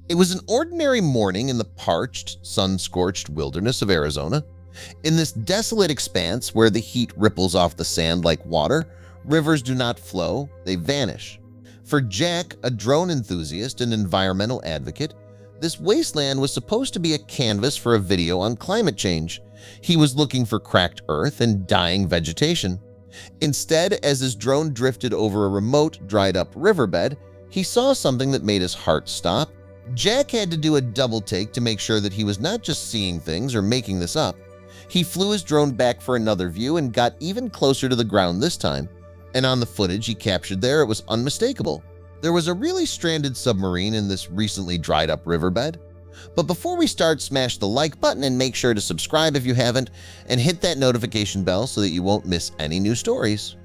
It was an ordinary morning in the parched, sun-scorched wilderness of Arizona. In this desolate expanse where the heat ripples off the sand like water, rivers do not flow, they vanish. For Jack, a drone enthusiast and environmental advocate, this wasteland was supposed to be a canvas for a video on climate change. He was looking for cracked earth and dying vegetation. Instead, as his drone drifted over a remote, dried-up riverbed, he saw something that made his heart stop. Jack had to do a double take to make sure that he was not just seeing things or making this up. He flew his drone back for another view and got even closer to the ground this time. And on the footage he captured there, it was unmistakable. There was a really stranded submarine in this recently dried-up riverbed. But before we start, smash the like button and make sure to subscribe if you haven't, and hit that notification bell so that you won't miss any new stories.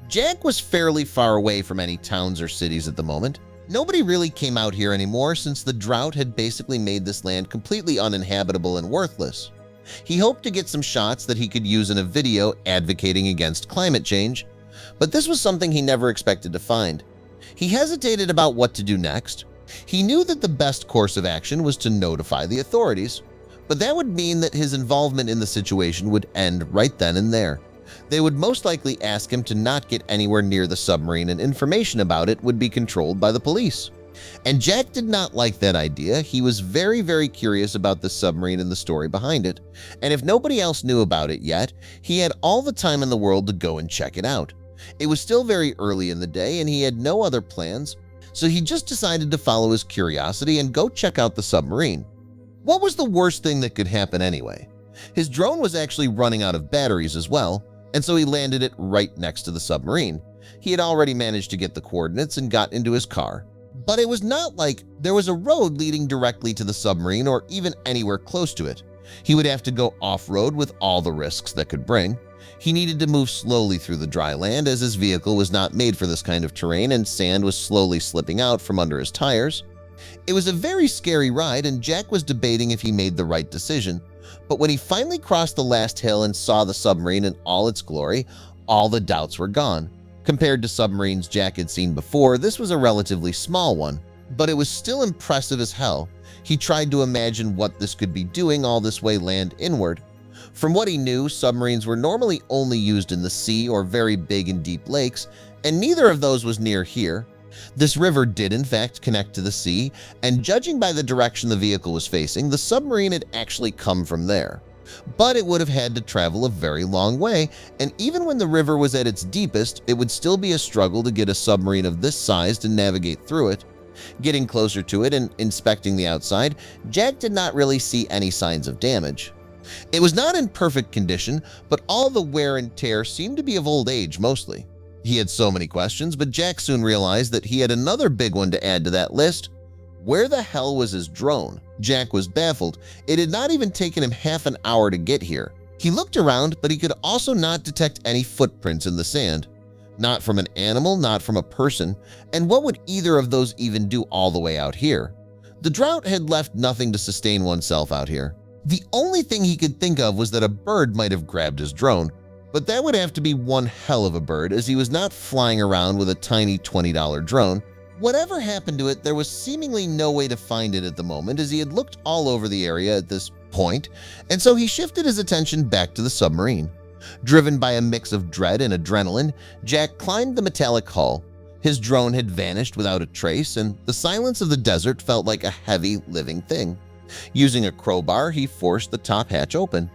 Jack was fairly far away from any towns or cities at the moment. Nobody really came out here anymore since the drought had basically made this land completely uninhabitable and worthless. He hoped to get some shots that he could use in a video advocating against climate change, but this was something he never expected to find. He hesitated about what to do next. He knew that the best course of action was to notify the authorities, but that would mean that his involvement in the situation would end right then and there. They would most likely ask him to not get anywhere near the submarine, and information about it would be controlled by the police. And Jack did not like that idea. He was very curious about the submarine and the story behind it, and if nobody else knew about it yet, he had all the time in the world to go and check it out. It was still very early in the day and he had no other plans, so he just decided to follow his curiosity and go check out the submarine. What was the worst thing that could happen anyway? His drone was actually running out of batteries as well, and so he landed it right next to the submarine. He had already managed to get the coordinates and got into his car. But it was not like there was a road leading directly to the submarine or even anywhere close to it. He would have to go off-road with all the risks that could bring. He needed to move slowly through the dry land as his vehicle was not made for this kind of terrain and sand was slowly slipping out from under his tires. It was a very scary ride and Jack was debating if he made the right decision. But when he finally crossed the last hill and saw the submarine in all its glory, all the doubts were gone. Compared to submarines Jack had seen before, this was a relatively small one, but it was still impressive as hell. He tried to imagine what this could be doing all this way land inward. From what he knew, submarines were normally only used in the sea or very big and deep lakes, and neither of those was near here. This river did in fact connect to the sea, and judging by the direction the vehicle was facing, the submarine had actually come from there. But it would have had to travel a very long way, and even when the river was at its deepest, it would still be a struggle to get a submarine of this size to navigate through it. Getting closer to it and inspecting the outside, Jack did not really see any signs of damage. It was not in perfect condition, but all the wear and tear seemed to be of old age mostly. He had so many questions, but Jack soon realized that he had another big one to add to that list. Where the hell was his drone? Jack was baffled. It had not even taken him half an hour to get here. He looked around, but he could also not detect any footprints in the sand. Not from an animal, not from a person, and what would either of those even do all the way out here? The drought had left nothing to sustain oneself out here. The only thing he could think of was that a bird might have grabbed his drone, but that would have to be one hell of a bird as he was not flying around with a tiny $20 drone. Whatever happened to it, there was seemingly no way to find it at the moment as he had looked all over the area at this point, and so he shifted his attention back to the submarine. Driven by a mix of dread and adrenaline, Jack climbed the metallic hull. His drone had vanished without a trace, and the silence of the desert felt like a heavy, living thing. Using a crowbar, he forced the top hatch open.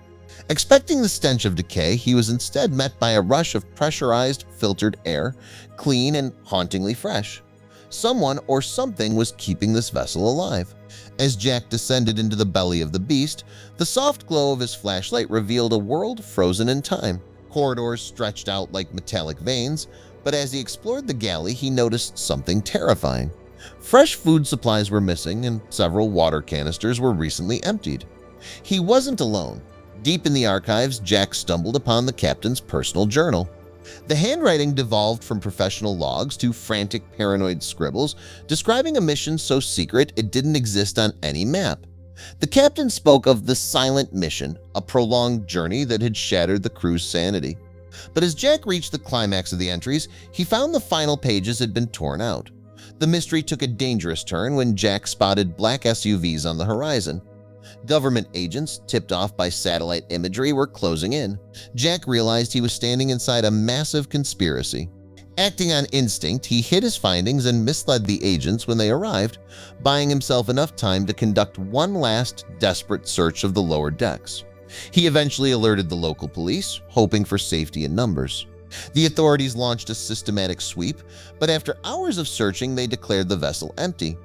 Expecting the stench of decay, he was instead met by a rush of pressurized, filtered air, clean and hauntingly fresh. Someone or something was keeping this vessel alive. As Jack descended into the belly of the beast, the soft glow of his flashlight revealed a world frozen in time. Corridors stretched out like metallic veins, but as he explored the galley, he noticed something terrifying. Fresh food supplies were missing and several water canisters were recently emptied. He wasn't alone. Deep in the archives, Jack stumbled upon the captain's personal journal. The handwriting devolved from professional logs to frantic paranoid scribbles describing a mission so secret it didn't exist on any map. The captain spoke of the silent mission, a prolonged journey that had shattered the crew's sanity. But as Jack reached the climax of the entries, he found the final pages had been torn out. The mystery took a dangerous turn when Jack spotted black SUVs on the horizon. Government agents, tipped off by satellite imagery, were closing in. Jack realized he was standing inside a massive conspiracy. Acting on instinct, he hid his findings and misled the agents when they arrived, buying himself enough time to conduct one last, desperate search of the lower decks. He eventually alerted the local police, hoping for safety in numbers. The authorities launched a systematic sweep, but after hours of searching, they declared the vessel empty.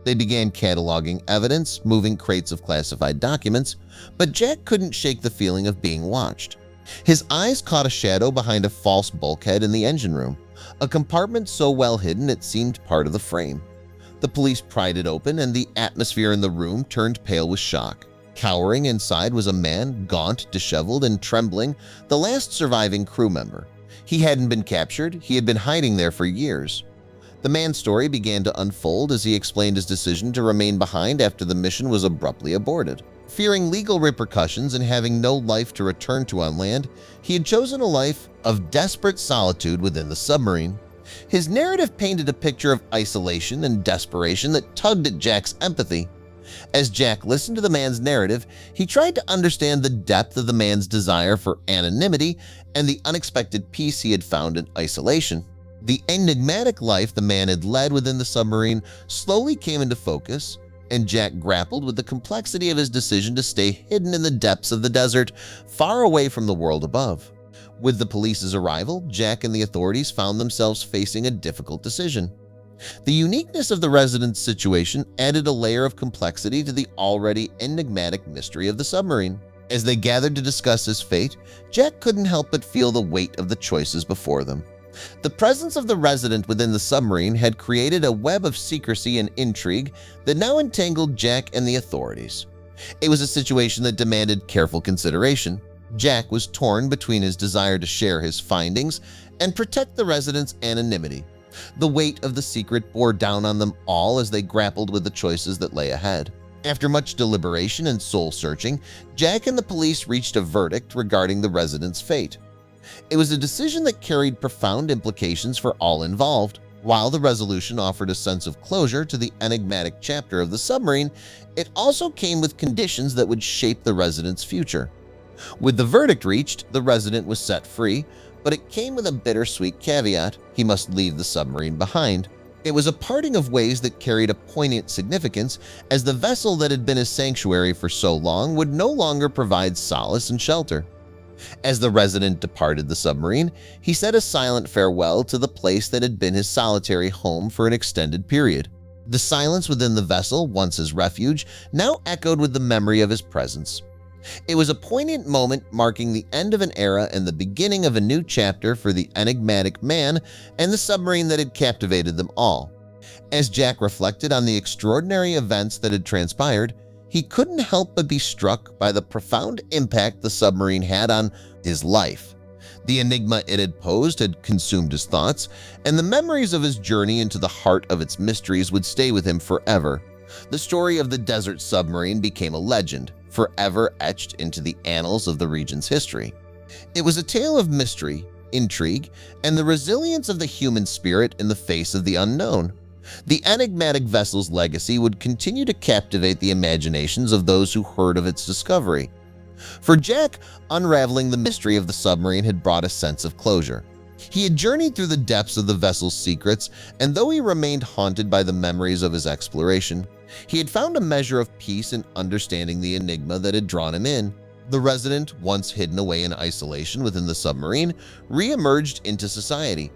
They began cataloging evidence, moving crates of classified documents, but Jack couldn't shake the feeling of being watched. His eyes caught a shadow behind a false bulkhead in the engine room, a compartment so well hidden it seemed part of the frame. The police pried it open, and the atmosphere in the room turned pale with shock. Cowering inside was a man, gaunt, disheveled, and trembling, the last surviving crew member. He hadn't been captured, he had been hiding there for years. The man's story began to unfold as he explained his decision to remain behind after the mission was abruptly aborted. Fearing legal repercussions and having no life to return to on land, he had chosen a life of desperate solitude within the submarine. His narrative painted a picture of isolation and desperation that tugged at Jack's empathy. As Jack listened to the man's narrative, he tried to understand the depth of the man's desire for anonymity and the unexpected peace he had found in isolation. The enigmatic life the man had led within the submarine slowly came into focus, and Jack grappled with the complexity of his decision to stay hidden in the depths of the desert, far away from the world above. With the police's arrival, Jack and the authorities found themselves facing a difficult decision. The uniqueness of the resident's situation added a layer of complexity to the already enigmatic mystery of the submarine. As they gathered to discuss his fate, Jack couldn't help but feel the weight of the choices before them. The presence of the resident within the submarine had created a web of secrecy and intrigue that now entangled Jack and the authorities. It was a situation that demanded careful consideration. Jack was torn between his desire to share his findings and protect the resident's anonymity. The weight of the secret bore down on them all as they grappled with the choices that lay ahead. After much deliberation and soul-searching, Jack and the police reached a verdict regarding the resident's fate. It was a decision that carried profound implications for all involved. While the resolution offered a sense of closure to the enigmatic chapter of the submarine, it also came with conditions that would shape the resident's future. With the verdict reached, the resident was set free, but it came with a bittersweet caveat: he must leave the submarine behind. It was a parting of ways that carried a poignant significance, as the vessel that had been his sanctuary for so long would no longer provide solace and shelter. As the resident departed the submarine, he said a silent farewell to the place that had been his solitary home for an extended period. The silence within the vessel, once his refuge, now echoed with the memory of his presence. It was a poignant moment marking the end of an era and the beginning of a new chapter for the enigmatic man and the submarine that had captivated them all. As Jack reflected on the extraordinary events that had transpired, he couldn't help but be struck by the profound impact the submarine had on his life. The enigma it had posed had consumed his thoughts, and the memories of his journey into the heart of its mysteries would stay with him forever. The story of the desert submarine became a legend, forever etched into the annals of the region's history. It was a tale of mystery, intrigue, and the resilience of the human spirit in the face of the unknown. The enigmatic vessel's legacy would continue to captivate the imaginations of those who heard of its discovery. For Jack, unraveling the mystery of the submarine had brought a sense of closure. He had journeyed through the depths of the vessel's secrets, and though he remained haunted by the memories of his exploration, he had found a measure of peace in understanding the enigma that had drawn him in. The resident, once hidden away in isolation within the submarine, re-emerged into society.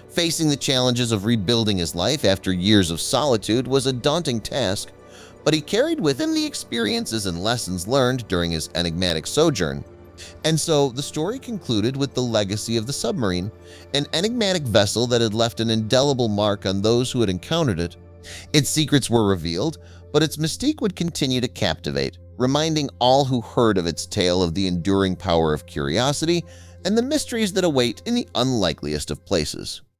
Facing the challenges of rebuilding his life after years of solitude was a daunting task, but he carried with him the experiences and lessons learned during his enigmatic sojourn. And so the story concluded with the legacy of the submarine, an enigmatic vessel that had left an indelible mark on those who had encountered it. Its secrets were revealed, but its mystique would continue to captivate, reminding all who heard of its tale of the enduring power of curiosity and the mysteries that await in the unlikeliest of places.